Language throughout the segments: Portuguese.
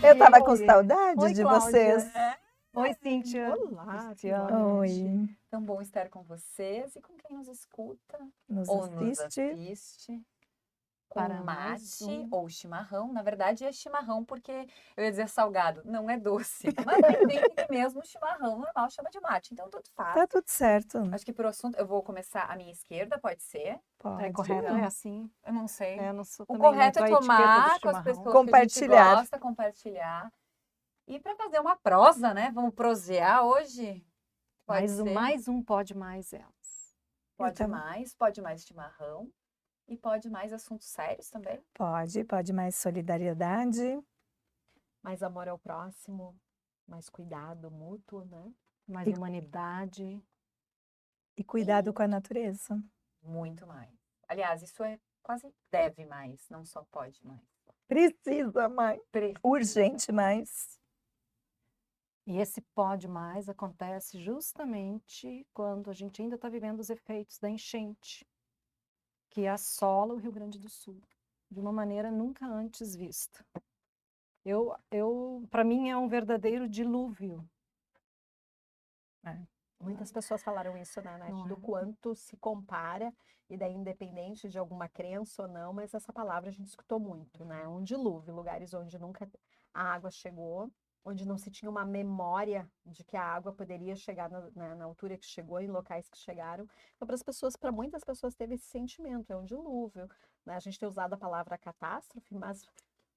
Eu tava com Oi. saudade Oi, de Cláudia. vocês. Oi, Cíntia. Olá, Cristiane. Oi, Tão bom estar com vocês e com quem nos escuta nos ou nos assiste. assiste. Com Para mais mate um. ou chimarrão. Na verdade é chimarrão porque eu ia dizer salgado, não é doce. Mas tem gente que mesmo chimarrão normal chama de mate, então tudo faz. Tá tudo certo. Acho que pro assunto eu vou começar à minha esquerda, pode ser? Pode. É correto, é assim. Eu não sei. Eu não sou O também correto muito é a etiqueta do tomar com as chimarrão. pessoas Compartilhar. que a gente gosta, compartilhar. E para fazer uma prosa, né? Vamos prosear hoje? Pode ser. Mais um pode mais elas. Pode Então- pode mais chimarrão. E pode mais assuntos sérios também. Pode mais solidariedade. Mais amor ao próximo, mais cuidado mútuo, né? Mais E- humanidade. E cuidado com a natureza. Muito mais. Aliás, isso é quase deve mais, não só pode mais. Precisa mais. Urgente mais. E esse pode mais acontece justamente quando a gente ainda está vivendo os efeitos da enchente, que assola o Rio Grande do Sul, de uma maneira nunca antes vista. Para mim é um verdadeiro dilúvio. Muitas pessoas falaram isso, né, Nath, Não do é? quanto se compara, e daí independente de alguma crença ou não, mas essa palavra a gente escutou muito, né? Um dilúvio, lugares onde nunca a água chegou, onde não se tinha uma memória de que a água poderia chegar na altura que chegou, em locais que chegaram. Então, para muitas pessoas teve esse sentimento, é um dilúvio, né? A gente tem usado a palavra catástrofe, mas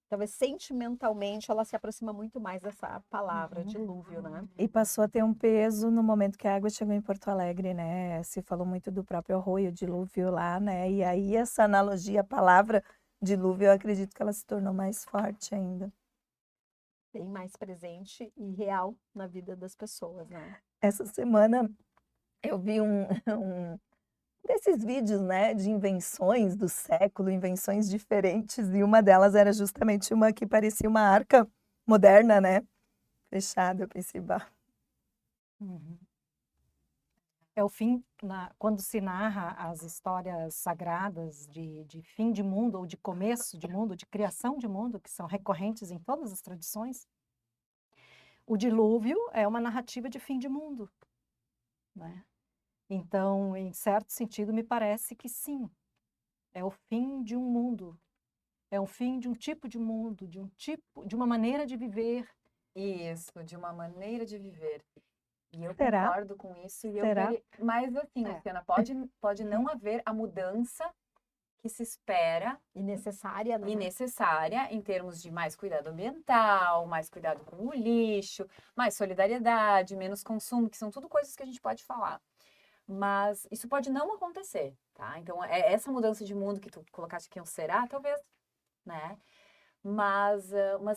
talvez sentimentalmente ela se aproxima muito mais dessa palavra, dilúvio, né? E passou a ter um peso no momento que a água chegou em Porto Alegre, né? Se falou muito do próprio arroio, dilúvio lá, né? E aí essa analogia, a palavra dilúvio, eu acredito que ela se tornou mais forte ainda. Bem mais presente e real na vida das pessoas, né? Essa semana eu vi um desses vídeos, né, de invenções do século, invenções diferentes, e uma delas era justamente uma que parecia uma arca moderna, né? Fechada, eu pensei, bah. É o fim, quando se narra as histórias sagradas de fim de mundo, ou de começo de mundo, de criação de mundo, que são recorrentes em todas as tradições, o dilúvio é uma narrativa de fim de mundo, né? Então, em certo sentido, me parece que sim, é o fim de um mundo, é o fim de um tipo de mundo, de uma maneira de viver. Isso, de uma maneira de viver. E eu Será? concordo com isso. E Será? mas assim, Luciana, pode não haver a mudança que se espera E necessária, né? e necessária em termos de mais cuidado ambiental, mais cuidado com o lixo, mais solidariedade, menos consumo, que são tudo coisas que a gente pode falar. Mas isso pode não acontecer, tá? Então, essa mudança de mundo que tu colocaste aqui, um será, talvez, né? Mas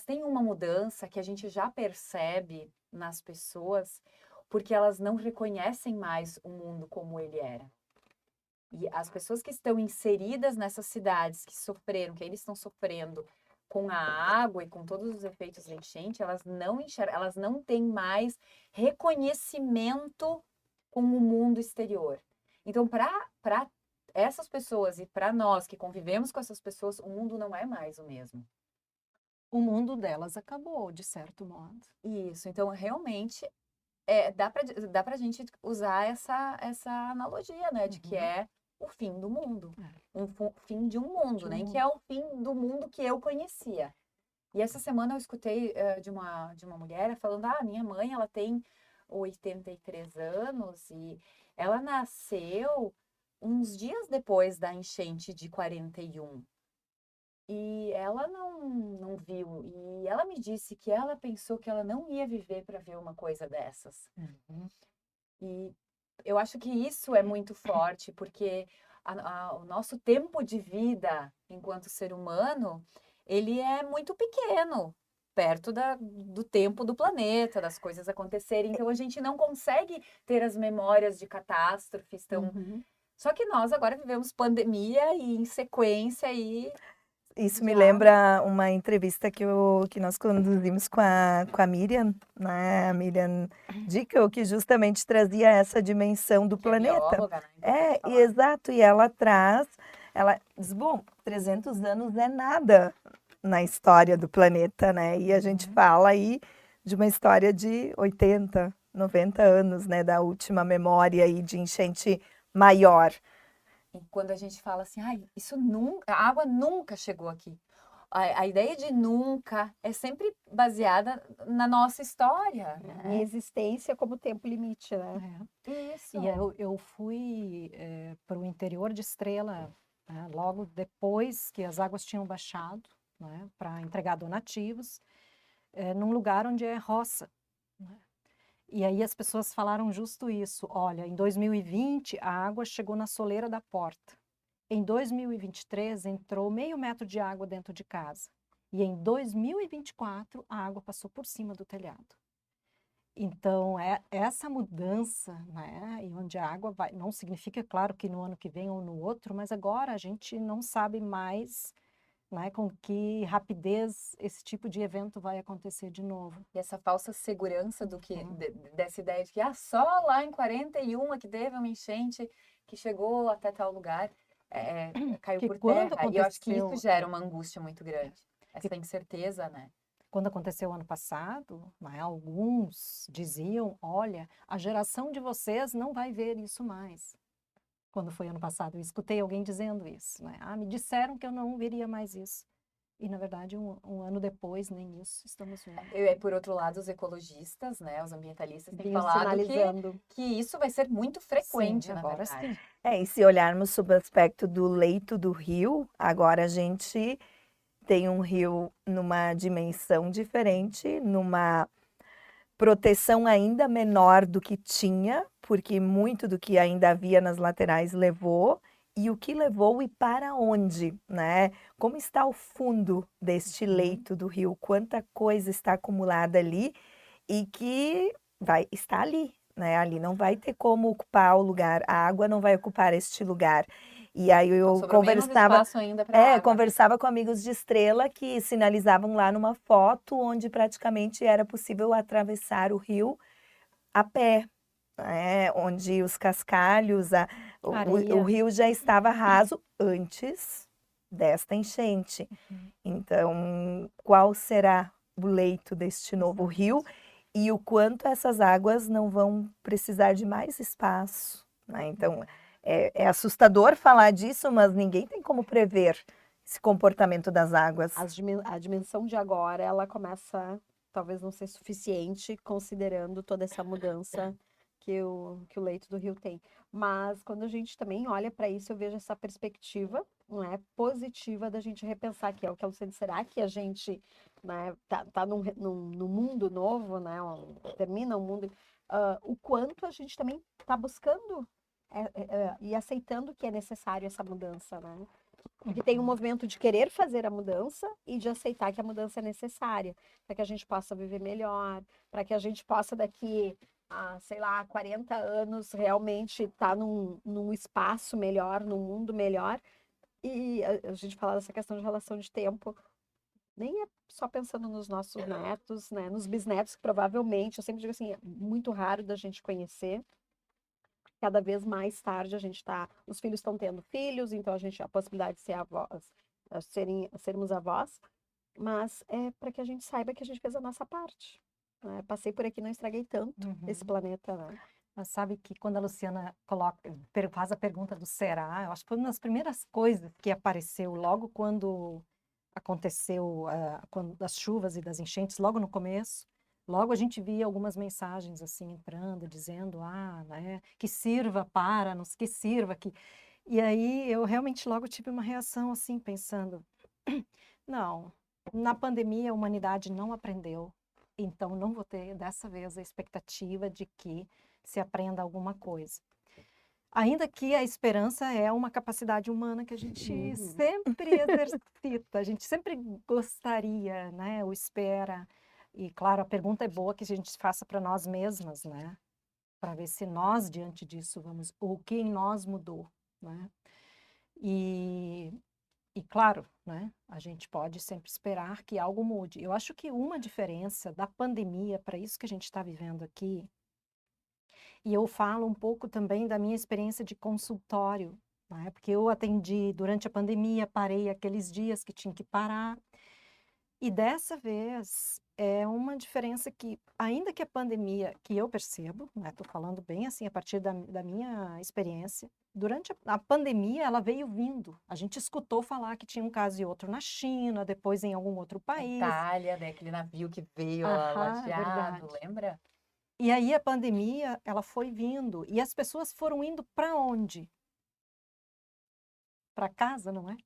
tem uma mudança que a gente já percebe nas pessoas, porque elas não reconhecem mais o mundo como ele era. E as pessoas que estão inseridas nessas cidades que sofreram, que ainda estão sofrendo com a água e com todos os efeitos da enchente, elas não enxergam, elas não têm mais reconhecimento com o mundo exterior. Então, para essas pessoas e para nós que convivemos com essas pessoas, o mundo não é mais o mesmo. O mundo delas acabou, de certo modo. Isso, então realmente dá pra gente usar essa analogia, né? De que é o fim do mundo. Fim de um mundo, né? Que é o fim do mundo que eu conhecia. E essa semana eu escutei de uma mulher falando, minha mãe, ela tem 83 anos e ela nasceu uns dias depois da enchente de 41. E ela não viu. E ela me disse que ela pensou que ela não ia viver para ver uma coisa dessas. E eu acho que isso é muito forte, porque o nosso tempo de vida enquanto ser humano, ele é muito pequeno, perto do tempo do planeta, das coisas acontecerem. Então, a gente não consegue ter as memórias de catástrofes tão... Só que nós agora vivemos pandemia e em sequência e... Isso me lembra uma entrevista que nós conduzimos com a Miriam, né? A Miriam Dickel, que justamente trazia essa dimensão do planeta. Bióloga, né? Exato, e ela diz, bom, 300 anos é nada, na história do planeta, né? E a gente fala aí de uma história de 80, 90 anos, né? Da última memória aí de enchente maior. E quando a gente fala assim, ai, isso nunca, a água nunca chegou aqui. A ideia de nunca é sempre baseada na nossa história, Em né? existência como tempo limite, né? Isso. E eu fui para o interior de Estrela, né, logo depois que as águas tinham baixado, né, para entregar donativos, num lugar onde é roça, né? E aí as pessoas falaram justo isso. Olha, em 2020 a água chegou na soleira da porta. Em 2023 entrou meio metro de água dentro de casa. E em 2024 a água passou por cima do telhado. Então, essa mudança, né, e onde a água vai, não significa, claro, que no ano que vem ou no outro, mas agora a gente não sabe mais, né, com que rapidez esse tipo de evento vai acontecer de novo. E essa falsa segurança do que dessa ideia de que só lá em 41 é que teve uma enchente que chegou até tal lugar, caiu Porque por quando terra. E eu acho que isso aconteceu, gera uma angústia muito grande. Essa incerteza, né? quando aconteceu ano passado, né, alguns diziam, olha, a geração de vocês não vai ver isso mais. Quando foi ano passado, eu escutei alguém dizendo isso, né? Ah, me disseram que eu não veria mais isso. E, na verdade, um ano depois, nem isso estamos vendo. E por outro lado, os ecologistas, né, os ambientalistas têm Vinham falado sinalizando. que isso vai ser muito frequente, Sim, na agora verdade. sim. E se olharmos sob o aspecto do leito do rio, agora a gente tem um rio numa dimensão diferente, numa proteção ainda menor do que tinha, porque muito do que ainda havia nas laterais levou, e o que levou e para onde, né? Como está o fundo deste leito do rio? Quanta coisa está acumulada ali e que vai estar ali, né? Ali não vai ter como ocupar o lugar, a água não vai ocupar este lugar. E aí Então, eu sobrou menos conversava, espaço ainda para água, né? conversava com amigos de Estrela que sinalizavam lá numa foto onde praticamente era possível atravessar o rio a pé, né? Onde os cascalhos, o Areia. rio já estava raso antes desta enchente. Uhum. Então, qual será o leito deste novo rio e o quanto essas águas não vão precisar de mais espaço, né? Então, é assustador falar disso, mas ninguém tem como prever esse comportamento das águas. A dimensão de agora, ela começa talvez não ser suficiente, considerando toda essa mudança que o leito do rio tem. Mas quando a gente também olha para isso, eu vejo essa perspectiva, não é, positiva da gente repensar, que é o que ela disse, será que a gente, né, tá num mundo novo, né, termina um mundo, o quanto a gente também está buscando e aceitando que é necessário essa mudança, né? Porque tem um movimento de querer fazer a mudança e de aceitar que a mudança é necessária para que a gente possa viver melhor, para que a gente possa daqui a, sei lá, 40 anos realmente estar num espaço melhor, num mundo melhor. E a gente fala dessa questão de relação de tempo, nem é só pensando nos nossos netos, né, nos bisnetos, que provavelmente, eu sempre digo assim, é muito raro da gente conhecer. Cada vez mais tarde a gente os filhos estão tendo filhos, então a possibilidade de ser avós, sermos avós, mas é para que a gente saiba que a gente fez a nossa parte, né? Passei por aqui, não estraguei tanto esse planeta, né? Mas sabe que quando a Luciana faz a pergunta do será, eu acho que foi uma das primeiras coisas que apareceu logo quando aconteceu das chuvas e das enchentes, logo no começo. Logo a gente via algumas mensagens assim entrando, dizendo, né, que sirva para-nos, que sirva que... E aí eu realmente logo tive uma reação assim, pensando, não, na pandemia a humanidade não aprendeu, então não vou ter dessa vez a expectativa de que se aprenda alguma coisa. Ainda que a esperança é uma capacidade humana que a gente sempre exercita, a gente sempre gostaria, né, ou espera. E, claro, a pergunta é boa que a gente faça para nós mesmas, né? Para ver se nós, diante disso, o que em nós mudou, né? E claro, né, a gente pode sempre esperar que algo mude. Eu acho que uma diferença da pandemia para isso que a gente está vivendo aqui, e eu falo um pouco também da minha experiência de consultório, né, porque eu atendi durante a pandemia, parei aqueles dias que tinha que parar, E dessa vez é uma diferença que, ainda que a pandemia, que eu percebo, né, tô falando bem assim a partir da minha experiência, durante a pandemia ela veio vindo. A gente escutou falar que tinha um caso e outro na China, depois em algum outro Na país. Itália, né? Aquele navio que veio Aham, é ladeado, verdade. lembra? E aí a pandemia, ela foi vindo, e as pessoas foram indo para onde? Para casa, não é?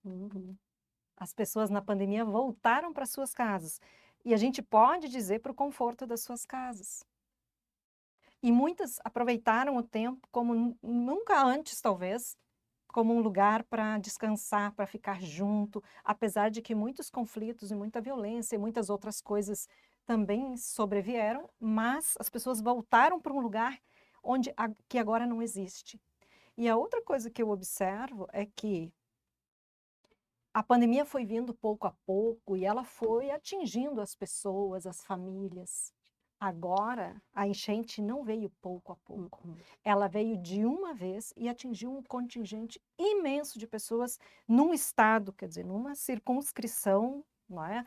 As pessoas na pandemia voltaram para suas casas. E a gente pode dizer para o conforto das suas casas. E muitas aproveitaram o tempo como nunca antes, talvez, como um lugar para descansar, para ficar junto, apesar de que muitos conflitos e muita violência e muitas outras coisas também sobrevieram, mas as pessoas voltaram para um lugar que agora não existe. E a outra coisa que eu observo é que a pandemia foi vindo pouco a pouco e ela foi atingindo as pessoas, as famílias. Agora, a enchente não veio pouco a pouco. Ela veio de uma vez e atingiu um contingente imenso de pessoas num estado, quer dizer, numa circunscrição, não é?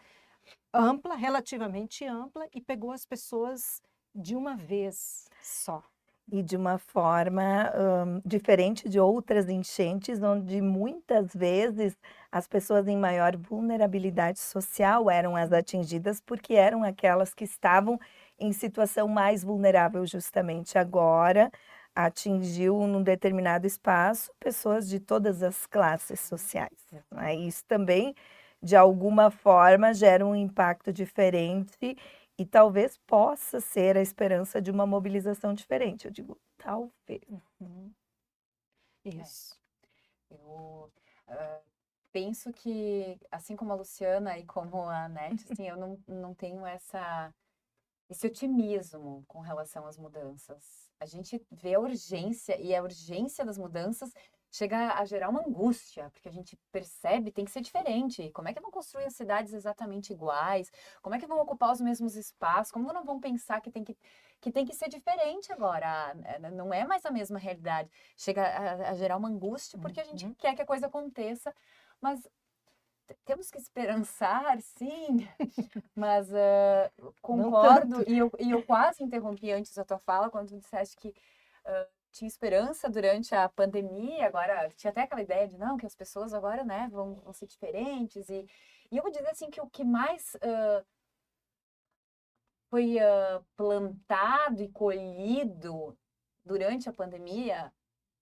Ampla, relativamente ampla, e pegou as pessoas de uma vez só. E de uma forma diferente de outras enchentes, onde muitas vezes as pessoas em maior vulnerabilidade social eram as atingidas, porque eram aquelas que estavam em situação mais vulnerável, justamente. Agora, atingiu num determinado espaço pessoas de todas as classes sociais, né? Isso também, de alguma forma, gera um impacto diferente e talvez possa ser a esperança de uma mobilização diferente. Eu digo, talvez. Isso. Eu penso que, assim como a Luciana e como a Anete, assim, eu não tenho esse otimismo com relação às mudanças. A gente vê a urgência, e a urgência das mudanças chega a gerar uma angústia, porque a gente percebe tem que ser diferente. Como é que vão construir as cidades exatamente iguais? Como é que vão ocupar os mesmos espaços? Como não vão pensar que tem que ser diferente agora? Não é mais a mesma realidade. Chega a gerar uma angústia porque a gente quer que a coisa aconteça, mas temos que esperançar, sim, mas concordo, e eu quase interrompi antes a tua fala, quando tu disseste que tinha esperança durante a pandemia, agora tinha até aquela ideia de, não, que as pessoas agora, né, vão ser diferentes, e eu vou dizer assim que o que mais foi plantado e colhido durante a pandemia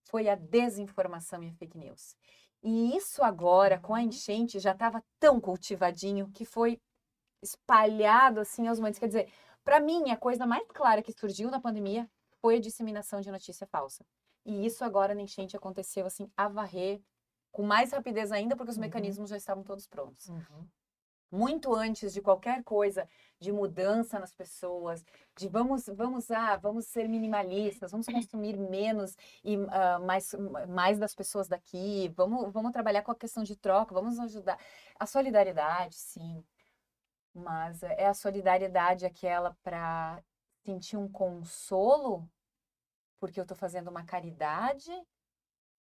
foi a desinformação e a fake news. E isso agora, com a enchente, já estava tão cultivadinho que foi espalhado assim aos montes. Quer dizer, para mim, a coisa mais clara que surgiu na pandemia foi a disseminação de notícia falsa. E isso agora na enchente aconteceu assim, a varrer com mais rapidez ainda, porque os mecanismos já estavam todos prontos. Muito antes de qualquer coisa de mudança nas pessoas, de vamos ser minimalistas, vamos consumir menos e mais das pessoas daqui, vamos trabalhar com a questão de troca, vamos ajudar. A solidariedade, sim, mas é a solidariedade aquela para sentir um consolo porque eu estou fazendo uma caridade,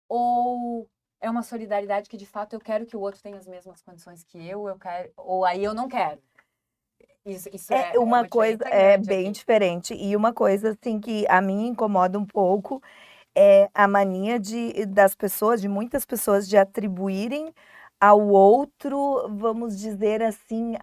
ou é uma solidariedade que de fato eu quero que o outro tenha as mesmas condições que eu quero, ou aí eu não quero. Isso É uma coisa diferença bem aqui. diferente. E uma coisa assim que a mim incomoda um pouco é a mania das pessoas, de muitas pessoas, de atribuírem ao outro, vamos dizer assim,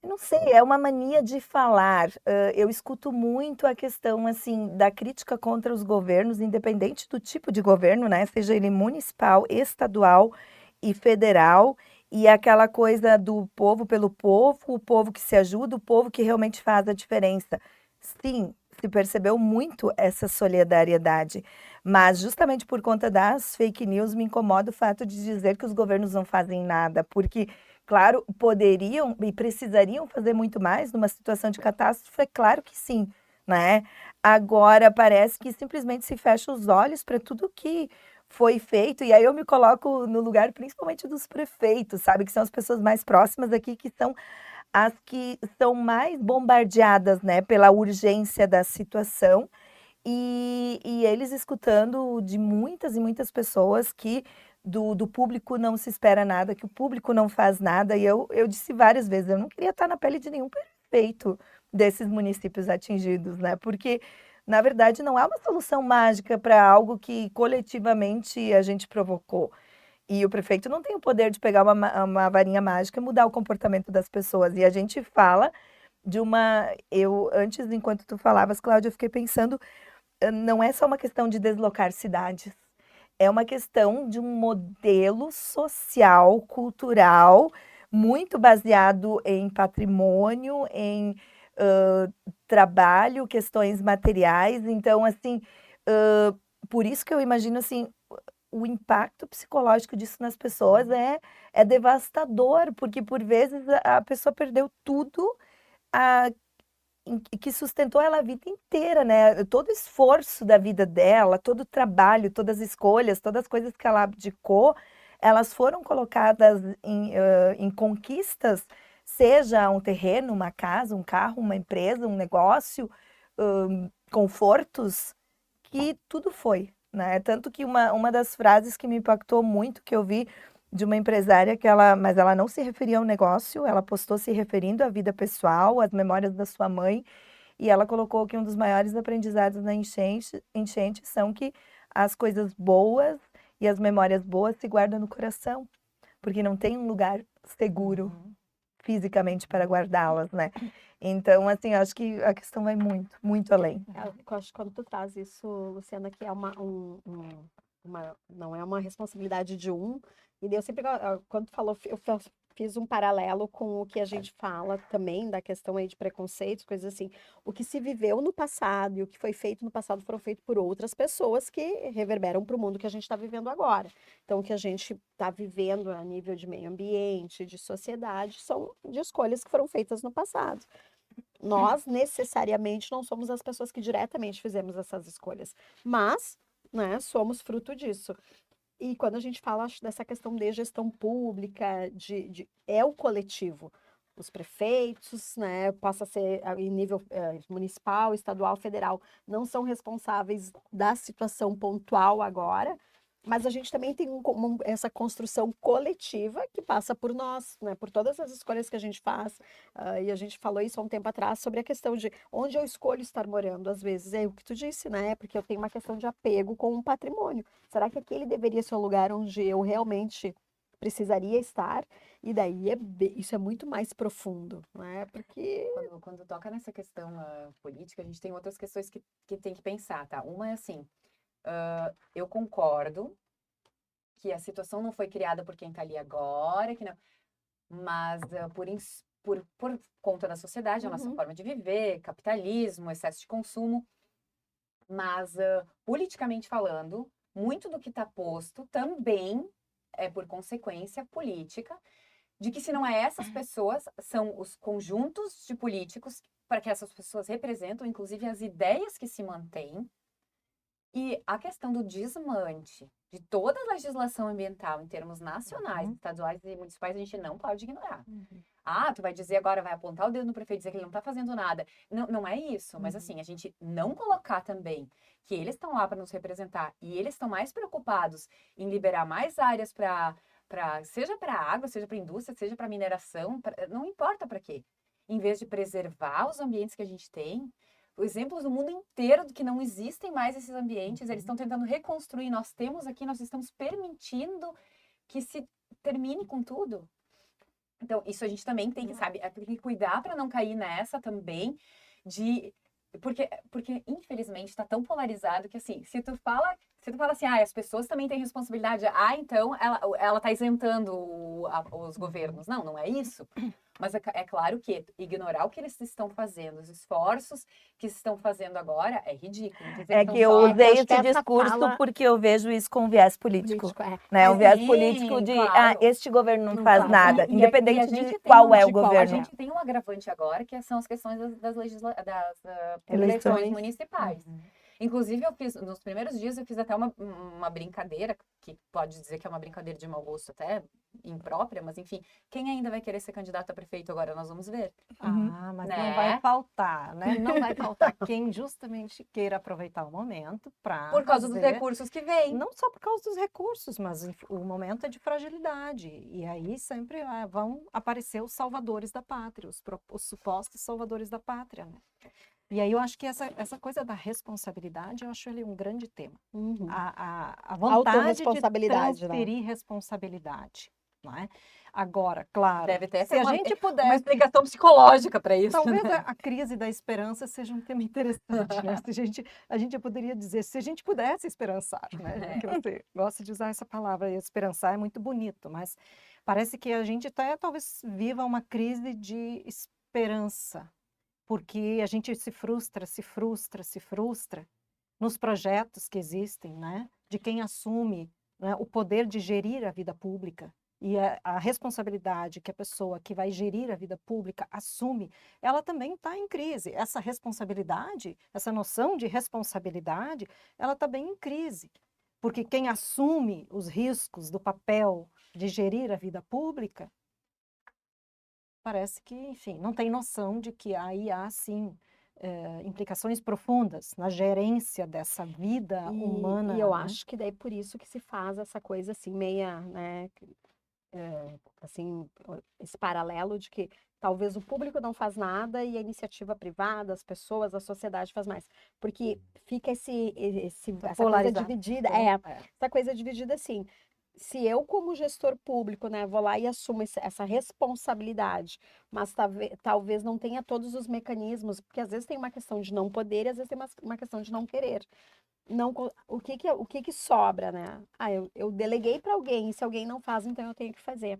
eu não sei, é uma mania de falar. Eu escuto muito a questão assim da crítica contra os governos, independente do tipo de governo, né? Seja ele municipal, estadual e federal, e aquela coisa do povo pelo povo, o povo que se ajuda, o povo que realmente faz a diferença. Sim, se percebeu muito essa solidariedade, mas justamente por conta das fake news me incomoda o fato de dizer que os governos não fazem nada, porque claro, poderiam e precisariam fazer muito mais numa situação de catástrofe, é claro que sim, né? Agora parece que simplesmente se fecha os olhos para tudo que foi feito, e aí eu me coloco no lugar principalmente dos prefeitos, sabe? Que são as pessoas mais próximas aqui, que são as que são mais bombardeadas, né, pela urgência da situação. E eles escutando de muitas e muitas pessoas que do público não se espera nada, que o público não faz nada. E eu disse várias vezes, eu não queria estar na pele de nenhum prefeito desses municípios atingidos, né? Porque, na verdade, não é uma solução mágica para algo que coletivamente a gente provocou. E o prefeito não tem o poder de pegar uma varinha mágica e mudar o comportamento das pessoas. E a gente fala de uma... Antes, enquanto tu falavas, Cláudia, eu fiquei pensando, não é só uma questão de deslocar cidades. É uma questão de um modelo social, cultural, muito baseado em patrimônio, em trabalho, questões materiais. Então, assim, por isso que eu imagino, assim, o impacto psicológico disso nas pessoas é devastador, porque por vezes a pessoa perdeu tudo que sustentou ela a vida inteira, né? Todo o esforço da vida dela, todo o trabalho, todas as escolhas, todas as coisas que ela abdicou, elas foram colocadas em conquistas, seja um terreno, uma casa, um carro, uma empresa, um negócio, confortos, que tudo foi, né? Tanto que uma das frases que me impactou muito, que eu vi de uma empresária mas ela não se referia ao negócio, ela postou se referindo à vida pessoal, às memórias da sua mãe, e ela colocou que um dos maiores aprendizados na enchente são que as coisas boas e as memórias boas se guardam no coração, porque não tem um lugar seguro fisicamente para guardá-las, né? Então, assim, eu acho que a questão vai muito, muito além. Eu acho que quando tu traz isso, Luciana, que é não é uma responsabilidade de um, e daí eu sempre, quando tu falou, eu fiz um paralelo com o que a gente fala também, da questão aí de preconceitos, coisas assim. O que se viveu no passado e o que foi feito no passado foram feitos por outras pessoas que reverberam para o mundo que a gente está vivendo agora. Então, o que a gente está vivendo a nível de meio ambiente, de sociedade, são de escolhas que foram feitas no passado. Nós, necessariamente, não somos as pessoas que diretamente fizemos essas escolhas, mas, né, somos fruto disso. E quando a gente fala, acho, dessa questão de gestão pública, é o coletivo. Os prefeitos, né, passa a ser em nível municipal, estadual, federal, não são responsáveis da situação pontual agora, mas a gente também tem essa construção coletiva que passa por nós, né, por todas as escolhas que a gente faz. E a gente falou isso há um tempo atrás sobre a questão de onde eu escolho estar morando. Às vezes é o que tu disse, né? Porque eu tenho uma questão de apego com um patrimônio. Será que aquele deveria ser um lugar onde eu realmente precisaria estar? E daí isso é muito mais profundo, né? Porque Quando toca nessa questão política, a gente tem outras questões que tem que pensar, tá? Uma é assim, eu concordo que a situação não foi criada por quem está ali agora, que não, mas por conta da sociedade, a nossa forma de viver, capitalismo, excesso de consumo, mas politicamente falando, muito do que está posto também é por consequência política, de que se não é essas pessoas, são os conjuntos de políticos para que essas pessoas representam, inclusive as ideias que se mantêm. E a questão do desmante de toda a legislação ambiental em termos nacionais, estaduais e municipais, a gente não pode ignorar. Ah, tu vai dizer agora, vai apontar o dedo no prefeito e dizer que ele não está fazendo nada. Não, não é isso, mas assim, a gente não colocar também que eles estão lá para nos representar e eles estão mais preocupados em liberar mais áreas seja para água, seja para indústria, seja para mineração, não importa para quê. Em vez de preservar os ambientes que a gente tem, exemplos do mundo inteiro de que não existem mais esses ambientes, eles estão tentando reconstruir. Nós estamos permitindo que se termine com tudo. Então, isso a gente também tem que, sabe, tem que cuidar para não cair nessa também porque infelizmente está tão polarizado que assim, se tu fala assim, as pessoas também têm responsabilidade, então ela tá isentando os governos. Não, não é isso. Mas é claro que ignorar o que eles estão fazendo, os esforços que estão fazendo agora, é ridículo. É que eu usei esse discurso porque eu vejo isso com viés político. Né? Um viés político de, claro, este governo não faz nada, independente de qual é o governo. A gente tem um agravante agora, que são as questões das eleições municipais. Inclusive, nos primeiros dias, eu fiz até uma brincadeira, que pode dizer que é uma brincadeira de mau gosto até imprópria, mas enfim, quem ainda vai querer ser candidato a prefeito agora, nós vamos ver. Mas Né? não vai faltar, né? Não vai faltar quem justamente queira aproveitar o momento para Por causa dos recursos que vêm. Não só por causa dos recursos, mas o momento é de fragilidade. E aí sempre vão aparecer os salvadores da pátria, os supostos salvadores da pátria, né? E aí eu acho que essa coisa da responsabilidade, eu acho ele um grande tema. A vontade de Autorresponsabilidade, né? transferir responsabilidade, não é? Agora, claro, Deve ter se a uma gente uma puder, explicação psicológica para isso. talvez né? a crise da esperança seja um tema interessante, né? Se a gente poderia dizer, se a gente pudesse esperançar, né? Já que você gosta de usar essa palavra, e esperançar é muito bonito, mas parece que a gente até talvez viva uma crise de esperança, porque a gente se frustra nos projetos que existem, né? De quem assume, né, o poder de gerir a vida pública. E a responsabilidade que a pessoa que vai gerir a vida pública assume, ela também está em crise. Essa responsabilidade, essa noção de responsabilidade, ela está bem em crise. Porque quem assume os riscos do papel de gerir a vida pública, parece que, enfim, não tem noção de que aí há, sim, implicações profundas na gerência dessa vida humana. E eu né? acho que daí por isso que se faz essa coisa assim, meia, né? Assim, esse paralelo de que talvez o público não faz nada e a iniciativa privada, as pessoas, a sociedade faz mais. Porque fica essa coisa polarização, dividida. é. Essa coisa dividida assim. Se eu, como gestor público, né, vou lá e assumo essa responsabilidade, mas talvez não tenha todos os mecanismos, porque às vezes tem uma questão de não poder e às vezes tem uma questão de não querer. O que sobra, né? Eu deleguei para alguém, e se alguém não faz, então eu tenho que fazer.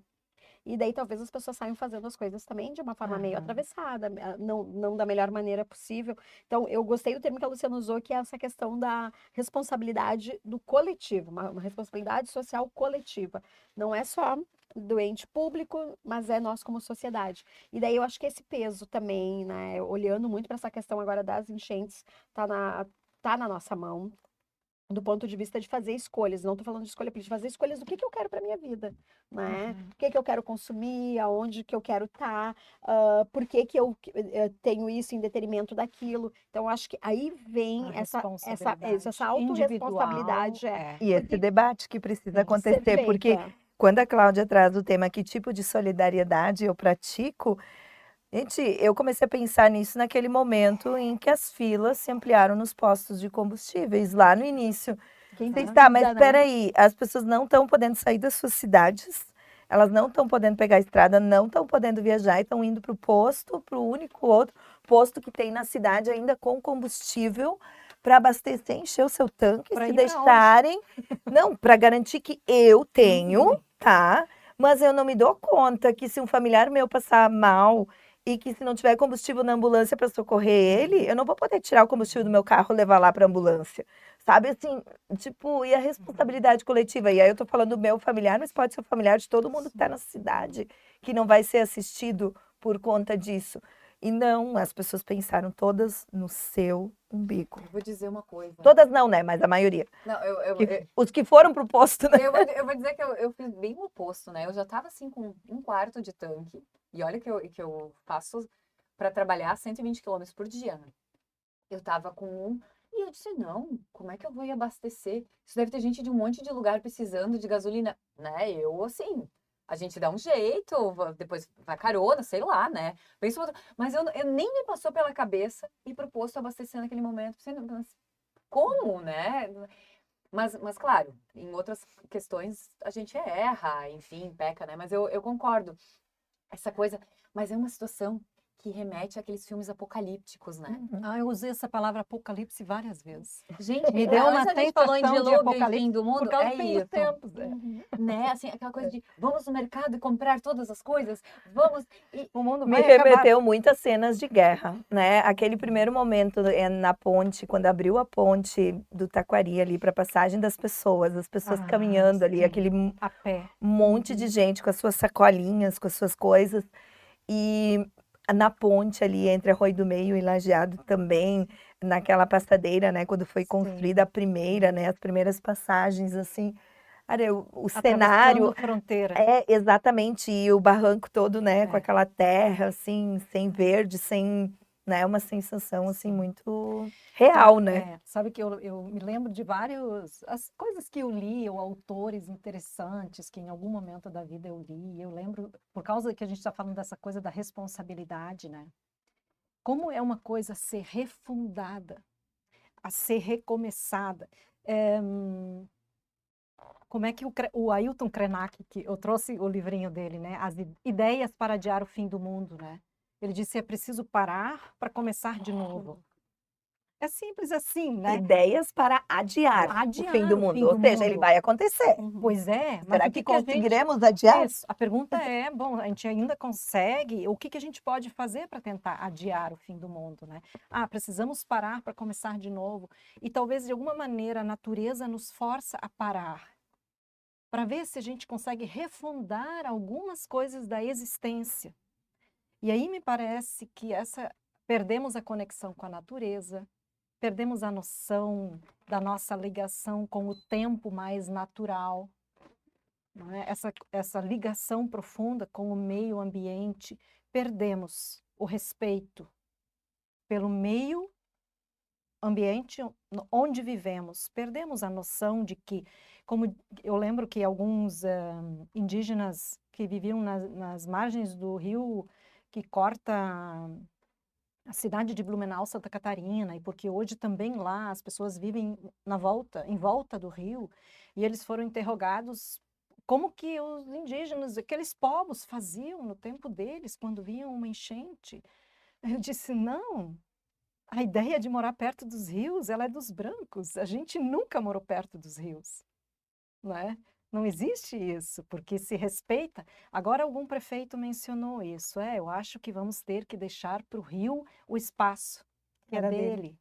E daí talvez as pessoas saiam fazendo as coisas também de uma forma meio atravessada, não da melhor maneira possível. Então, eu gostei do termo que a Luciana usou, que é essa questão da responsabilidade do coletivo, uma responsabilidade social coletiva. Não é só do ente público, mas é nós como sociedade. E daí eu acho que esse peso também, né, olhando muito para essa questão agora das enchentes, tá na nossa mão, do ponto de vista de fazer escolhas. Não estou falando de escolha política, fazer escolhas do que eu quero para minha vida, né? O que eu quero consumir, aonde que eu quero estar, por que eu tenho isso em detrimento daquilo. Então, acho que aí vem essa autorresponsabilidade. E esse debate que precisa Tem que ser acontecer, porque feita. quando a Cláudia traz o tema que tipo de solidariedade eu pratico, gente, eu comecei a pensar nisso naquele momento em que as filas se ampliaram nos postos de combustíveis, lá no início. Quem Mas precisa, espera né? aí, as pessoas não estão podendo sair das suas cidades, elas não estão podendo pegar a estrada, não estão podendo viajar e estão indo para o posto, para o único outro posto que tem na cidade ainda com combustível para abastecer, encher o seu tanque, Pra se ir pra deixarem. Não, para garantir que eu tenho, tá? Mas eu não me dou conta que se um familiar meu passar mal e que se não tiver combustível na ambulância para socorrer ele, eu não vou poder tirar o combustível do meu carro e levar lá para a ambulância. Sabe assim, tipo, e a responsabilidade coletiva? E aí eu tô falando do meu familiar, mas pode ser o familiar de todo mundo que está na cidade, que não vai ser assistido por conta disso. E não, as pessoas pensaram todas no seu umbigo. Eu vou dizer uma coisa. Todas não, né? Mas a maioria. Não, Os que foram pro posto, né? eu vou dizer que eu fiz bem o oposto, né? Eu já tava assim com 1/4 de tanque. E olha que eu faço para trabalhar 120 quilômetros por dia, né? Eu tava com 1. E eu disse, não, como é que eu vou ir abastecer? Isso deve ter gente de um monte de lugar precisando de gasolina, né? Eu, assim, a gente dá um jeito, depois vai carona, sei lá, né? Mas eu nem me passou pela cabeça ir pro posto abastecer naquele momento. Mas como, né? Mas, claro, em outras questões a gente erra, enfim, peca, né? Mas eu concordo. Essa coisa, mas é uma situação que remete àqueles filmes apocalípticos, né? Eu usei essa palavra apocalipse várias vezes. Gente, Me deu uma antes a gente falou em sensação de dilúvio, apocalipse fim do mundo, por causa é do fim dos isso. tempos. Né? Assim, aquela coisa de vamos no mercado e comprar todas as coisas, vamos... O mundo Me vai acabar. remeteu muitas cenas de guerra, né? Aquele primeiro momento na ponte, quando abriu a ponte do Taquari ali para passagem das pessoas, as pessoas caminhando ali, sim. aquele A pé. monte de gente com as suas sacolinhas, com as suas coisas. E na ponte ali entre Arroio do Meio e Lajeado também, naquela passadeira, né, quando foi Sim. construída a primeira, né, as primeiras passagens, assim, cara, o Atravessando cenário fronteira. é exatamente, e o barranco todo, né, com É. aquela terra, assim, sem verde, sem, né, uma sensação, assim, Sim. muito real, né? Sabe que eu me lembro de as coisas que eu li, ou autores interessantes que em algum momento da vida eu li. Eu lembro, por causa que a gente está falando dessa coisa da responsabilidade, né? Como é uma coisa a ser refundada, a ser recomeçada. Como é que o Ailton Krenak, que eu trouxe o livrinho dele, né? As ideias para adiar o fim do mundo, né? Ele disse: é preciso parar para começar de novo. É simples assim, né? Ideias para adiar o fim do Adiar o fim mundo, ou do seja, ele mundo. vai acontecer. Pois é, mas Será o que que a gente... conseguiremos adiar? Isso, a pergunta é, bom, a gente ainda consegue, o que a gente pode fazer para tentar adiar o fim do mundo, né? Precisamos parar para começar de novo. E talvez, de alguma maneira, a natureza nos força a parar, para ver se a gente consegue refundar algumas coisas da existência. E aí me parece que perdemos a conexão com a natureza, perdemos a noção da nossa ligação com o tempo mais natural, não é? Essa ligação profunda com o meio ambiente. Perdemos o respeito pelo meio ambiente onde vivemos. Perdemos a noção de que, como eu lembro que alguns indígenas que viviam nas margens do rio que corta a cidade de Blumenau, Santa Catarina, e porque hoje também lá as pessoas vivem em volta do rio, e eles foram interrogados como que os indígenas, aqueles povos faziam no tempo deles quando vinha uma enchente. Eu disse: não, a ideia de morar perto dos rios, ela é dos brancos, a gente nunca morou perto dos rios, não é? Não existe isso, porque se respeita. Agora algum prefeito mencionou isso. Eu acho que vamos ter que deixar para o rio o espaço que é Era dele. dele.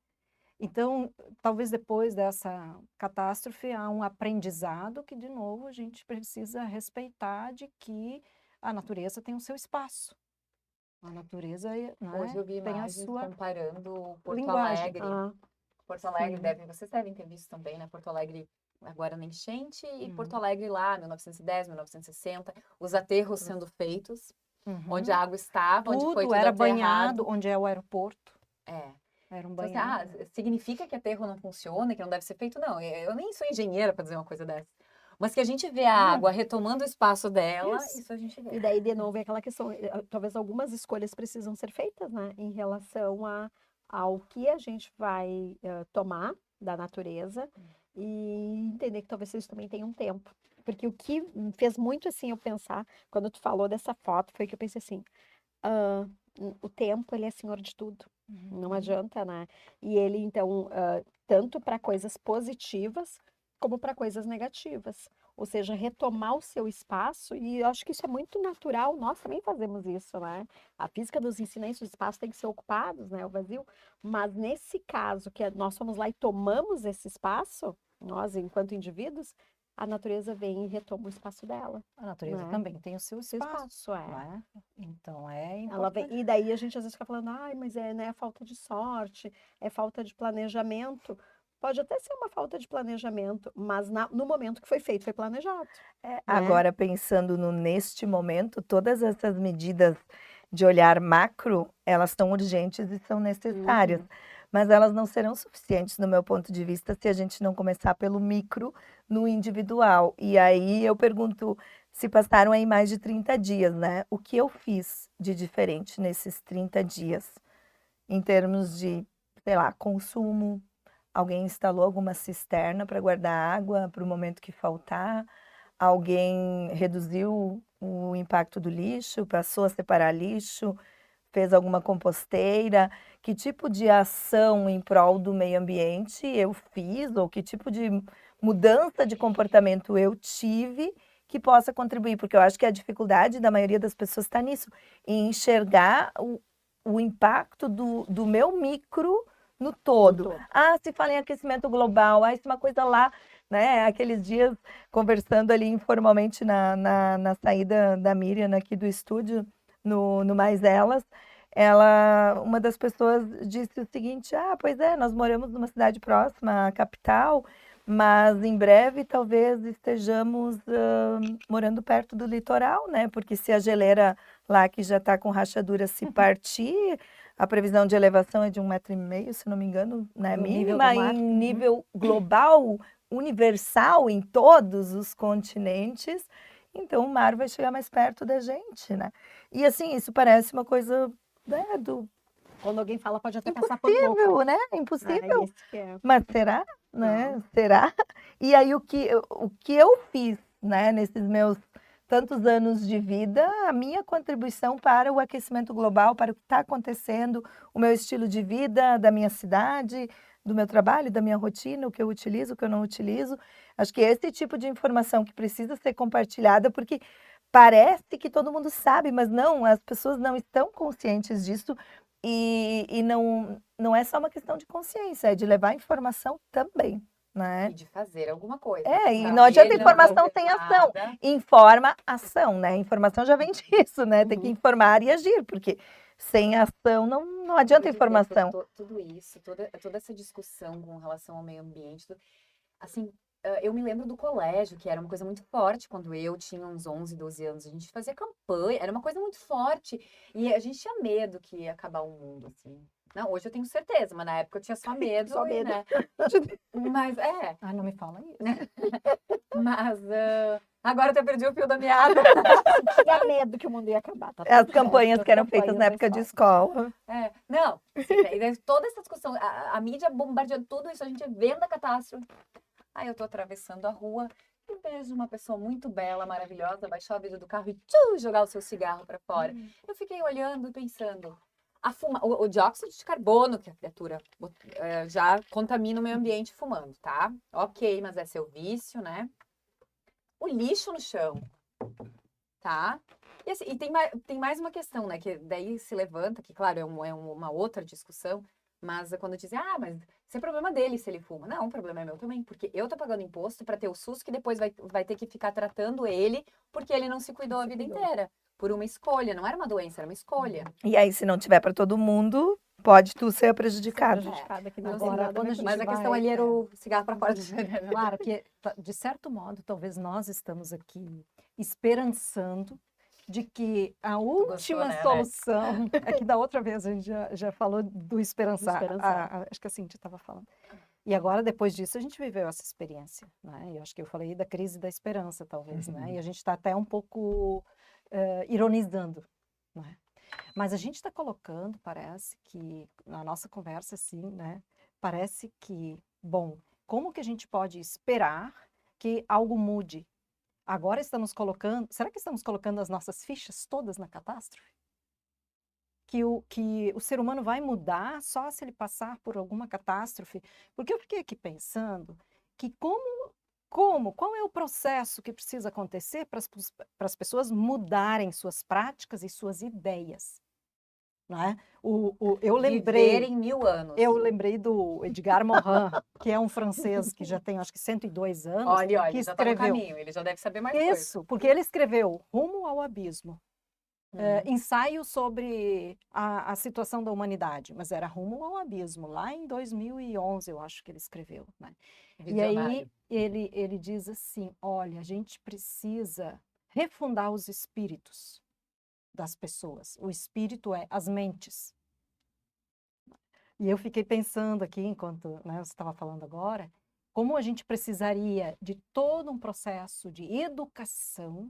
Então, talvez depois dessa catástrofe há um aprendizado que, de novo, a gente precisa respeitar de que a natureza tem o seu espaço. A natureza, Hoje né, eu vi tem a imagens sua comparando Porto linguagem. Alegre. Porto Alegre, Sim. vocês devem ter visto também, né? Porto Alegre agora na enchente e Porto Uhum. Alegre lá, 1910, 1960, os aterros sendo feitos, onde a Uhum. água estava, onde foi Tudo tudo era aterrado. banhado, onde é o aeroporto. É. Era um Então, assim, banhado. significa que aterro não funciona, que não deve ser feito? Não, eu nem sou engenheira para dizer uma coisa dessa. Mas que a gente vê a água retomando o espaço dela, isso a gente vê. E daí, de novo, é aquela questão, talvez algumas escolhas precisam ser feitas, né, em relação ao que a gente vai tomar da natureza e entender que talvez isso também tenha um tempo. Porque o que fez muito, assim, eu pensar, quando tu falou dessa foto, foi que eu pensei assim, ah, o tempo, ele é senhor de tudo. Não adianta, né? E ele, então, tanto para coisas positivas como para coisas negativas. Ou seja, retomar o seu espaço, e eu acho que isso é muito natural, nós também fazemos isso, né? A física nos ensina isso, os espaços têm que ser ocupados, né? O vazio. Mas nesse caso, que nós fomos lá e tomamos esse espaço, nós, enquanto indivíduos, a natureza vem e retoma o espaço dela. A natureza né? também tem o seu Seu espaço, espaço, é. né? Então é Ela vem, importante. e daí a gente às vezes fica falando, ai, mas né, falta de sorte, é falta de planejamento. Pode até ser uma falta de planejamento, mas no momento que foi feito, foi planejado. né? Agora, pensando neste momento, todas essas medidas de olhar macro, elas são urgentes e são necessárias, mas elas não serão suficientes, no meu ponto de vista, se a gente não começar pelo micro no individual. E aí eu pergunto, se passaram aí mais de 30 dias, né? O que eu fiz de diferente nesses 30 dias, em termos de, sei lá, consumo? Alguém instalou alguma cisterna para guardar água para o momento que faltar? Alguém reduziu o impacto do lixo, passou a separar lixo, fez alguma composteira? Que tipo de ação em prol do meio ambiente eu fiz, ou que tipo de mudança de comportamento eu tive que possa contribuir? Porque eu acho que a dificuldade da maioria das pessoas está nisso, em enxergar o impacto do meu micro no todo. Se fala em aquecimento global, isso é uma coisa lá, né? Aqueles dias conversando ali informalmente na saída da Miriam aqui do estúdio, no Mais Elas, uma das pessoas disse o seguinte: ah, pois é, nós moramos numa cidade próxima à capital, mas em breve talvez estejamos morando perto do litoral, né? Porque se a geleira lá que já está com rachadura se partir, a previsão de elevação é de 1,5 m, se não me engano, né? Do nível do Mínima mar. em Uhum. nível global, universal em todos os continentes. Então o mar vai chegar mais perto da gente, né? E assim, isso parece uma coisa, né, Quando alguém fala, pode até passar por louco. impossível, né? Ah, Impossível. isso que é. Mas será, né? Será? E aí o que eu fiz, né, nesses meus tantos anos de vida, a minha contribuição para o aquecimento global, para o que está acontecendo, o meu estilo de vida, da minha cidade, do meu trabalho, da minha rotina, o que eu utilizo, o que eu não utilizo. Acho que esse tipo de informação que precisa ser compartilhada, porque parece que todo mundo sabe, mas não, as pessoas não estão conscientes disso e não é só uma questão de consciência, é de levar informação também, né? E de fazer alguma coisa. É, e Saber não adianta não informação fazer sem ação. nada. Informa, ação, né? Informação já vem disso, né? Tem que Uhum. informar e agir, porque sem ação não adianta Vou dizer, informação. tudo isso, toda essa discussão com relação ao meio ambiente, assim, eu me lembro do colégio, que era uma coisa muito forte quando eu tinha uns 11, 12 anos. A gente fazia campanha, era uma coisa muito forte. E a gente tinha medo que ia acabar o mundo, assim. Não, hoje eu tenho certeza, mas na época eu tinha só medo. Só medo. Né? Mas, Ah, não me fala isso. mas agora eu até perdi o fio da meada. Tinha medo que o mundo ia acabar. Tá As tudo campanhas certo, que eram as feitas na campanhas da época de escola. escola. Não, sim, né, e daí toda essa discussão, a mídia bombardeando tudo isso, a gente vendo a catástrofe. Aí eu tô atravessando a rua e vejo uma pessoa muito bela, maravilhosa, baixar o vidro do carro e jogar o seu cigarro para fora. Eu fiquei olhando e pensando, o dióxido de carbono que a criatura já contamina o meio ambiente fumando, tá? Ok, mas é seu vício, né? O lixo no chão, tá? E, assim, tem mais uma questão, né? Que daí se levanta, que claro, é uma outra discussão, mas é quando dizem, mas isso é problema dele se ele fuma. Não, o problema é meu também, porque eu tô pagando imposto para ter o SUS que depois vai ter que ficar tratando ele porque ele não se cuidou a vida inteira. Por uma escolha, não era uma doença, era uma escolha. E aí, se não tiver para todo mundo, pode tu ser prejudicado. Prejudicada aqui Não no sei, Agora, quando a gente mas a questão vai- ali era o cigarro para fora do Claro que, de certo modo, talvez nós estamos aqui esperançando de que a última né, solução. É que da outra vez a gente já falou do esperançar. esperançar. Acho que a Cintia estava falando. E agora, depois disso, a gente viveu essa experiência, né? Eu acho que eu falei da crise da esperança, talvez, né? E a gente está até um pouco ironizando, né? Mas a gente está colocando, parece que, na nossa conversa, assim, né? Parece que, bom, como que a gente pode esperar que algo mude? Agora será que estamos colocando as nossas fichas todas na catástrofe? Que o ser humano vai mudar só se ele passar por alguma catástrofe? Porque eu fiquei aqui pensando que qual é o processo que precisa acontecer para as pessoas mudarem suas práticas e suas ideias? Não é? Eu lembrei... Viver em 1000 anos. Eu lembrei do Edgar Morin, que é um francês que já tem, acho que 102 anos, Olha, que já está no escreveu caminho, ele já deve saber mais coisa. isso, porque ele escreveu Rumo ao Abismo, ensaio sobre a situação da humanidade, mas era Rumo ao Abismo, lá em 2011, eu acho que ele escreveu, né? E aí ele diz assim, olha, a gente precisa refundar os espíritos das pessoas. O espírito é as mentes. E eu fiquei pensando aqui, enquanto você estava falando agora, como a gente precisaria de todo um processo de educação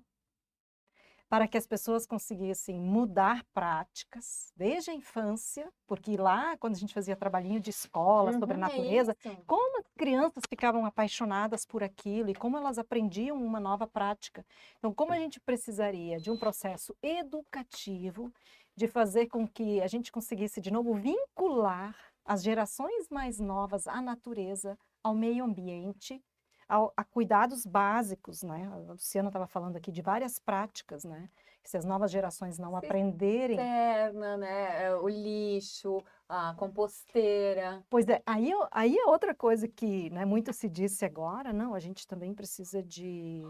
para que as pessoas conseguissem mudar práticas desde a infância, porque lá, quando a gente fazia trabalhinho de escola sobre a natureza, como as crianças ficavam apaixonadas por aquilo e como elas aprendiam uma nova prática. Então, como a gente precisaria de um processo educativo de fazer com que a gente conseguisse, de novo, vincular as gerações mais novas à natureza, ao meio ambiente, a cuidados básicos, né? A Luciana estava falando aqui de várias práticas, né? Que se as novas gerações não aprenderem... Cisterna, né? O lixo, a composteira. Pois é, aí é outra coisa que, né, muito se disse agora, não, a gente também precisa de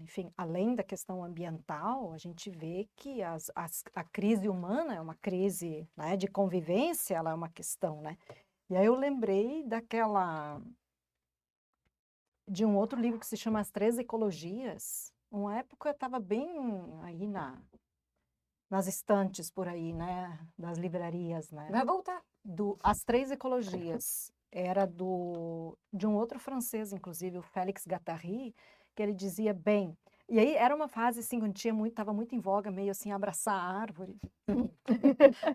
enfim, além da questão ambiental, a gente vê que a crise humana é uma crise, né, de convivência, ela é uma questão, né? E aí eu lembrei de um outro livro que se chama As Três Ecologias. Uma época estava bem aí nas estantes por aí, né, das livrarias, né? Vai voltar. As Três Ecologias. Era de um outro francês, inclusive, o Félix Guattari, que ele dizia bem. E aí era uma fase assim, quando estava muito em voga, meio assim, abraçar a árvore,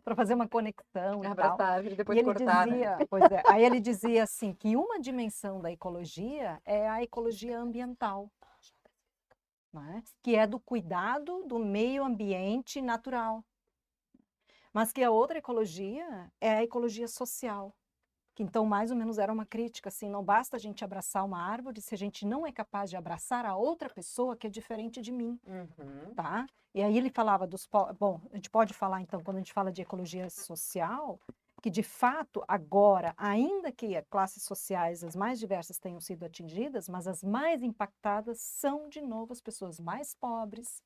para fazer uma conexão e tal. Abraçar a árvore, E depois ele cortar, né? dizia, pois é, aí ele dizia assim, que uma dimensão da ecologia é a ecologia ambiental, né? Que é do cuidado do meio ambiente natural. Mas que a outra ecologia é a ecologia social. Que então, mais ou menos, era uma crítica, assim, não basta a gente abraçar uma árvore se a gente não é capaz de abraçar a outra pessoa que é diferente de mim, Uhum. tá? E aí ele falava bom, a gente pode falar, então, quando a gente fala de ecologia social, que de fato, agora, ainda que as classes sociais, as mais diversas, tenham sido atingidas, mas as mais impactadas são, de novo, as pessoas mais pobres,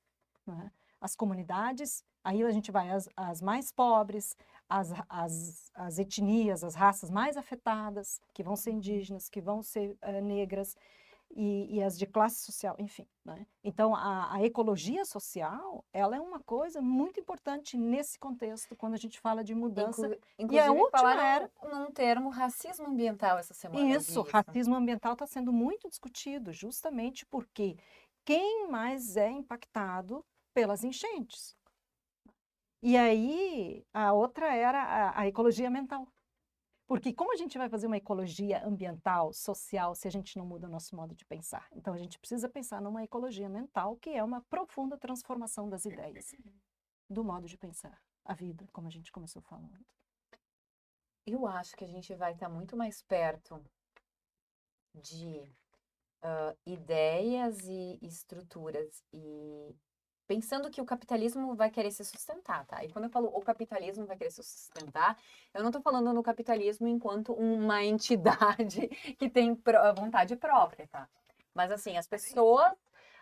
né? As comunidades, aí a gente vai as mais pobres, as etnias, as raças mais afetadas, que vão ser indígenas, que vão ser negras, e as de classe social, enfim, né? Então, a ecologia social, ela é uma coisa muito importante nesse contexto, quando a gente fala de mudança. E a Inclusive, última falaram era... num termo racismo ambiental essa semana. eu vi Isso, racismo ambiental está sendo muito discutido, justamente porque quem mais é impactado pelas enchentes? E aí, a outra era a ecologia mental. Porque como a gente vai fazer uma ecologia ambiental, social, se a gente não muda o nosso modo de pensar? Então, a gente precisa pensar numa ecologia mental, que é uma profunda transformação das ideias, do modo de pensar a vida, como a gente começou falando. Eu acho que a gente vai estar muito mais perto de ideias e estruturas e pensando que o capitalismo vai querer se sustentar, tá? E quando eu falo o capitalismo vai querer se sustentar, eu não estou falando no capitalismo enquanto uma entidade que tem vontade própria, tá? Mas assim, as pessoas,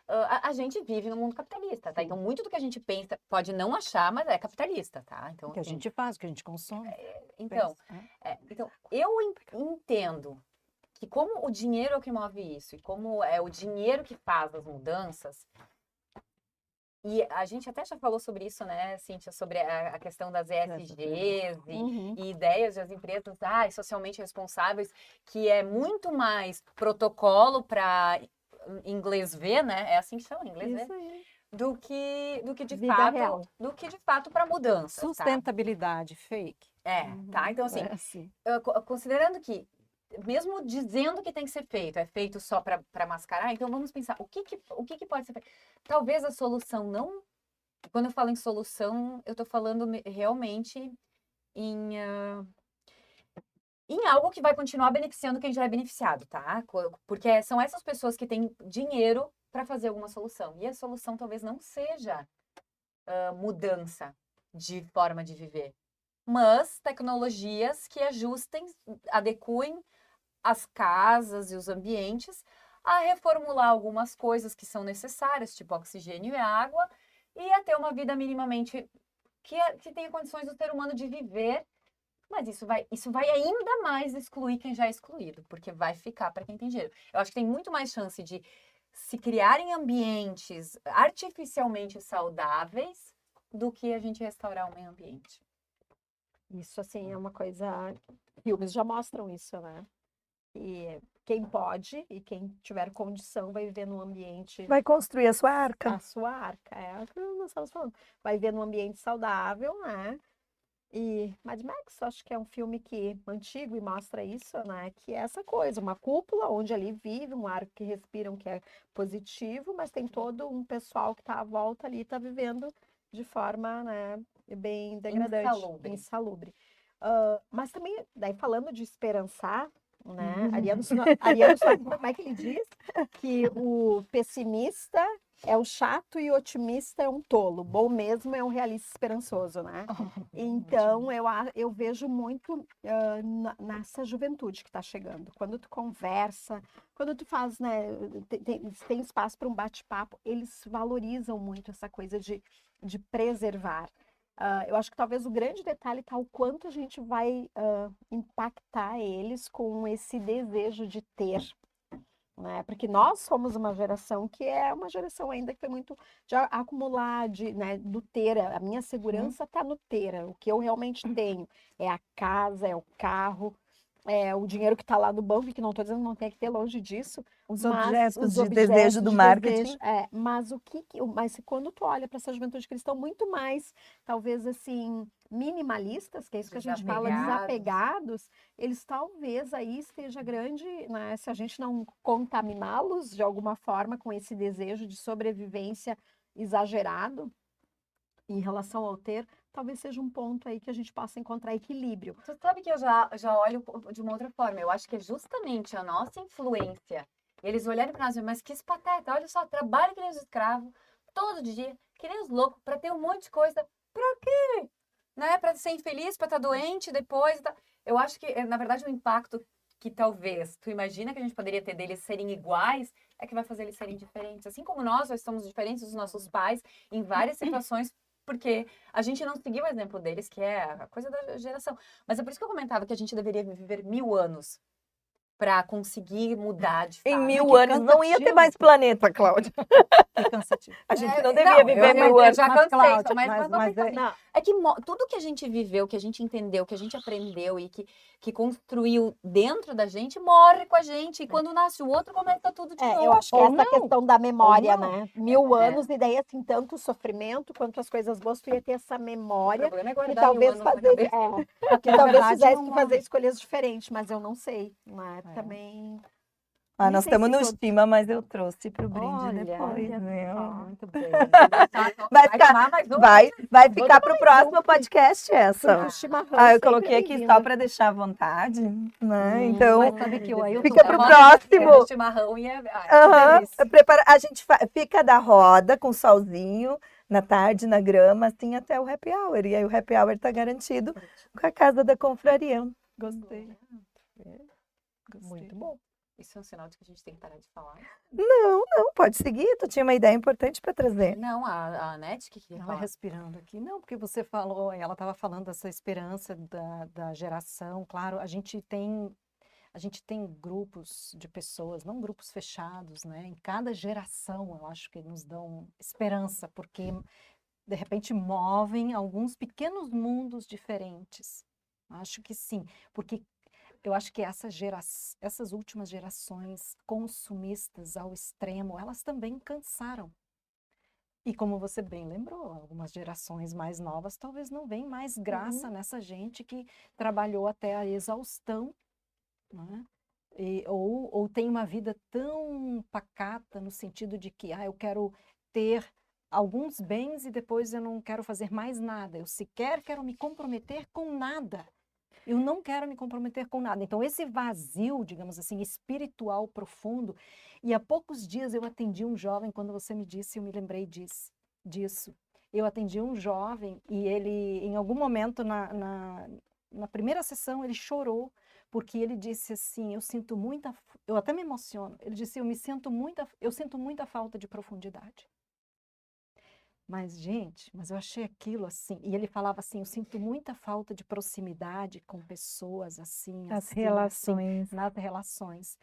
a gente vive no mundo capitalista, tá? Então muito do que a gente pensa pode não achar, mas é capitalista, tá? Então, O que a assim, gente faz, o que a gente consome. então, então eu entendo que como o dinheiro é o que move isso, e como é o dinheiro que faz as mudanças, e a gente até já falou sobre isso, né, Cíntia, sobre a questão das ESGs e ideias das empresas socialmente responsáveis, que é muito mais protocolo para inglês ver, né? É assim que chama, inglês ver? Isso aí. Do que de Vida fato, real. para mudanças, tá? Sustentabilidade fake. Tá? Então, assim, assim. considerando que, mesmo dizendo que tem que ser feito, é feito só para mascarar, então vamos pensar, o que pode ser feito? Talvez a solução não... Quando eu falo em solução, eu estou falando realmente em algo que vai continuar beneficiando quem já é beneficiado, tá? Porque são essas pessoas que têm dinheiro para fazer alguma solução. E a solução talvez não seja mudança de forma de viver, mas tecnologias que ajustem, adequem as casas e os ambientes a reformular algumas coisas que são necessárias, tipo oxigênio e água, e a ter uma vida minimamente que tenha condições do ser humano de viver. Mas isso vai ainda mais excluir quem já é excluído, porque vai ficar para quem tem dinheiro. Eu acho que tem muito mais chance de se criarem ambientes artificialmente saudáveis do que a gente restaurar o meio ambiente. Isso, assim, é uma coisa... Filmes já mostram isso, né? E quem pode e quem tiver condição vai viver num ambiente... Vai construir a sua arca. A sua arca, é o que nós estamos falando. Vai viver num ambiente saudável, né? E Mad Max, acho que é um filme que antigo e mostra isso, né? Que é essa coisa, uma cúpula onde ali vive um ar que respiram que é positivo, mas tem todo um pessoal que está à volta ali, está vivendo de forma, né, bem degradante, insalubre. Mas também, daí falando de esperançar, né? Ariano Suassuna, como é que ele diz? Que o pessimista é o chato e o otimista é um tolo. Bom mesmo é um realista esperançoso, né? Então, eu vejo muito nessa juventude que está chegando. Quando tu conversa, quando tu faz, né, tem espaço para um bate-papo, eles valorizam muito essa coisa de preservar. Eu acho que talvez o grande detalhe está o quanto a gente vai impactar eles com esse desejo de ter, né? Porque nós somos uma geração que é uma geração ainda que foi muito de acumular, né, do ter. A minha segurança está no ter. O que eu realmente tenho é a casa, é o carro, é o dinheiro que está lá no banco, que não estou dizendo que não tem que ter, longe disso. Os Mas objetos os de desejo do marketing. mas mas quando tu olha para essa juventude que eles estão muito mais, talvez assim, minimalistas, que é isso que a gente fala, desapegados, eles talvez aí esteja grande, né, se a gente não contaminá-los de alguma forma com esse desejo de sobrevivência exagerado em relação ao ter, talvez seja um ponto aí que a gente possa encontrar equilíbrio. Tu sabe que eu já olho de uma outra forma. Eu acho que é justamente a nossa influência. E eles olharem para nós, mas que pateta, olha só, trabalha que nem os escravos, todo dia, que nem os loucos, para ter um monte de coisa. Para quê? Né? Para ser infeliz, para estar doente depois. Tá. Eu acho que, na verdade, o impacto que talvez tu imagina que a gente poderia ter deles serem iguais, é que vai fazer eles serem diferentes. Assim como nós somos diferentes dos nossos pais em várias situações, porque a gente não seguiu o exemplo deles, que é a coisa da geração. Mas é por isso que eu comentava que a gente deveria viver 1000 anos para conseguir mudar de fato. Em 1000 anos não ia ter mais planeta, Cláudia. Que cansativo. A gente não devia viver 1000 Eu anos. já cansei, Cláudia, mas não pensa assim. Não, É que tudo que a gente viveu, que a gente entendeu, que a gente aprendeu e que construiu dentro da gente, morre com a gente. E quando nasce o outro, começa tudo de novo. eu acho que Ou essa não. questão da memória, Ou não. né? 1000 anos, e daí assim, tanto o sofrimento quanto as coisas boas, tu ia ter essa O memória problema é que guardar 1000 talvez anos na fazer, cabeça. que talvez verdade, fizesse não tu fazer morre. escolhas diferentes, mas eu não sei, né? É. Também. Ah, Nem nós sei estamos se no todos- estima, mas eu trouxe pro brinde Olha, depois, olha viu? só, muito bem. Vai ficar, tomar mais um? vai ficar pro próximo podcast essa. Porque o chimarrão Ah, eu sempre coloquei é aqui bem-vindo. só para deixar à vontade, né? Então, Mas sabe que o Ailton fica pro fala- próximo. Chimarrão e Aham, delícia. a gente fica da roda com solzinho na tarde, na grama, assim, até o happy hour. E aí o happy hour tá garantido com a Casa da Confraria. Gostei. Muito bom. Isso é um sinal de que a gente tem que parar de falar. Não, pode seguir. Tu tinha uma ideia importante para trazer. Não, a Anete, o que queria Ela falar? respirando aqui. Não, porque você falou, ela estava falando dessa esperança da geração. Claro, a gente tem grupos de pessoas, não grupos fechados, né? Em cada geração, eu acho que nos dão esperança, porque de repente movem alguns pequenos mundos diferentes. Acho que sim, porque eu acho que essas últimas gerações consumistas ao extremo, elas também cansaram. E como você bem lembrou, algumas gerações mais novas talvez não veem mais graça nessa gente que trabalhou até a exaustão, né? Ou tem uma vida tão pacata no sentido de que eu quero ter alguns bens e depois eu não quero fazer mais nada. Eu sequer quero me comprometer com nada. Eu não quero me comprometer com nada. Então, esse vazio, digamos assim, espiritual profundo. E há poucos dias eu atendi um jovem, quando você me disse, eu me lembrei disso. Eu atendi um jovem e ele, em algum momento, na primeira sessão, ele chorou, porque ele disse assim, eu até me emociono, ele disse, eu sinto muita falta de profundidade. Mas, gente, eu achei aquilo assim, e ele falava assim, eu sinto muita falta de proximidade com pessoas assim, As assim, relações. assim, nas relações.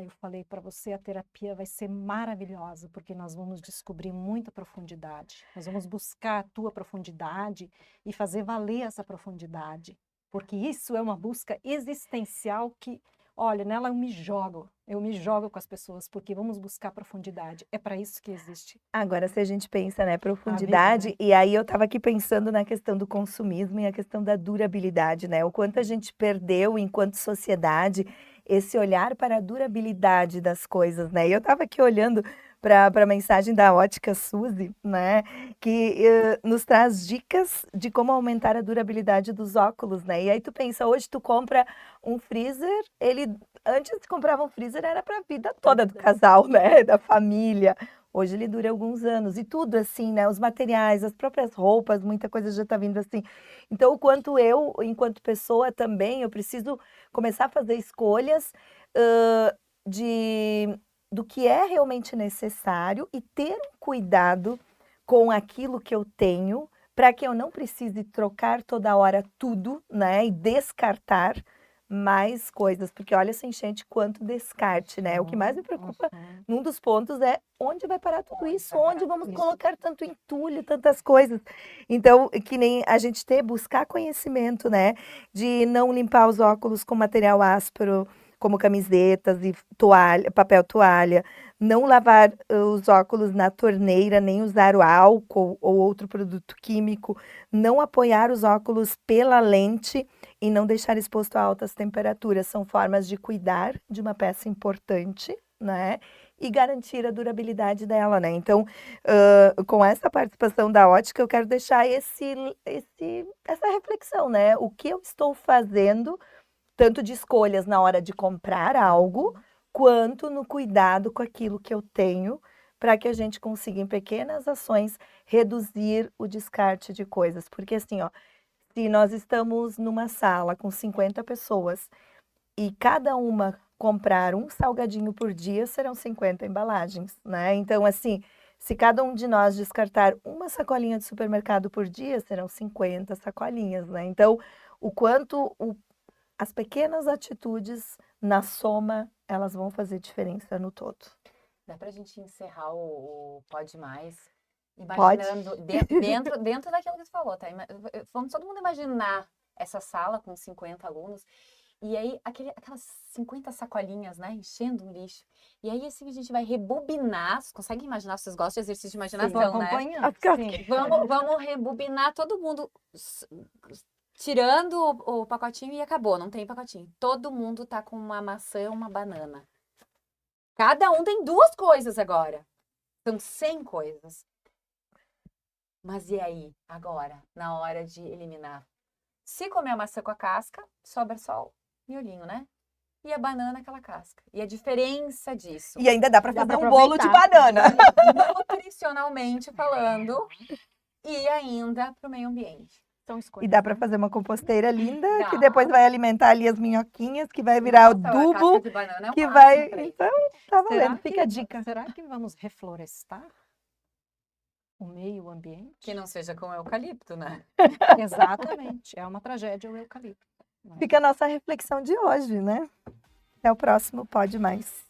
Eu falei para você, a terapia vai ser maravilhosa, porque nós vamos descobrir muita profundidade. Nós vamos buscar a tua profundidade e fazer valer essa profundidade. Porque isso é uma busca existencial que, olha, nela eu me jogo com as pessoas, porque vamos buscar profundidade. É para isso que existe. Agora, se a gente pensa, né, profundidade, vida, né? e aí eu estava aqui pensando na questão do consumismo e a questão da durabilidade, né? O quanto a gente perdeu enquanto sociedade esse olhar para a durabilidade das coisas, né? E eu estava aqui olhando para a mensagem da Ótica Suzy, né? Que nos traz dicas de como aumentar a durabilidade dos óculos, né? E aí tu pensa, hoje tu compra um freezer, antes de comprava um freezer era para a vida toda do casal, né? Da família. Hoje ele dura alguns anos. E tudo assim, né? Os materiais, as próprias roupas, muita coisa já está vindo assim. Então, o quanto eu, enquanto pessoa também, eu preciso começar a fazer escolhas ãh, do que é realmente necessário e ter um cuidado com aquilo que eu tenho, para que eu não precise trocar toda hora tudo, né? E descartar mais coisas, porque olha essa enchente, quanto descarte, né? O que mais me preocupa num dos pontos é onde vai parar tudo isso, onde vamos colocar tanto entulho, tantas coisas. Então, que nem a gente buscar conhecimento, né? De não limpar os óculos com material áspero, como camisetas e toalha, papel toalha, não lavar os óculos na torneira, nem usar o álcool ou outro produto químico, não apoiar os óculos pela lente e não deixar exposto a altas temperaturas. São formas de cuidar de uma peça importante, né? E garantir a durabilidade dela, né? Então, com essa participação da ótica, eu quero deixar essa reflexão, né? O que eu estou fazendo, tanto de escolhas na hora de comprar algo, quanto no cuidado com aquilo que eu tenho, para que a gente consiga, em pequenas ações, reduzir o descarte de coisas. Porque assim, ó, se nós estamos numa sala com 50 pessoas e cada uma comprar um salgadinho por dia, serão 50 embalagens, né? Então, assim, se cada um de nós descartar uma sacolinha de supermercado por dia, serão 50 sacolinhas, né? Então, o quanto as pequenas atitudes, na soma, elas vão fazer diferença no todo. Dá pra gente encerrar o Pode Mais Pode. imaginando dentro daquilo que você falou, tá? Vamos todo mundo imaginar essa sala com 50 alunos e aí aquelas 50 sacolinhas, né, enchendo um lixo. E aí assim a gente vai rebobinar. Vocês conseguem imaginar? Vocês gostam de exercício de imaginação, né? Sim. Vamos rebobinar todo mundo tirando o pacotinho e acabou, não tem pacotinho. Todo mundo tá com uma maçã, uma banana. Cada um tem 2 coisas agora. São 100 coisas. Mas e aí, agora, na hora de eliminar? Se comer a maçã com a casca, sobra só o miolinho, né? E a banana, aquela casca. E a diferença disso, E ainda dá para Dá fazer pra um bolo de aproveitar. banana. nutricionalmente falando, e ainda para o meio ambiente. São E escolhas, dá para né? fazer uma composteira linda, que Dá. depois vai alimentar ali as minhoquinhas, que vai virar o Nossa, a casca adubo, de banana é um que máximo vai... pra isso. Então, tá valendo, fica a dica. Será que vamos reflorestar o meio ambiente? Que não seja com eucalipto, né? Exatamente, é uma tragédia o eucalipto. Fica a nossa reflexão de hoje, né? Até o próximo Pode Mais.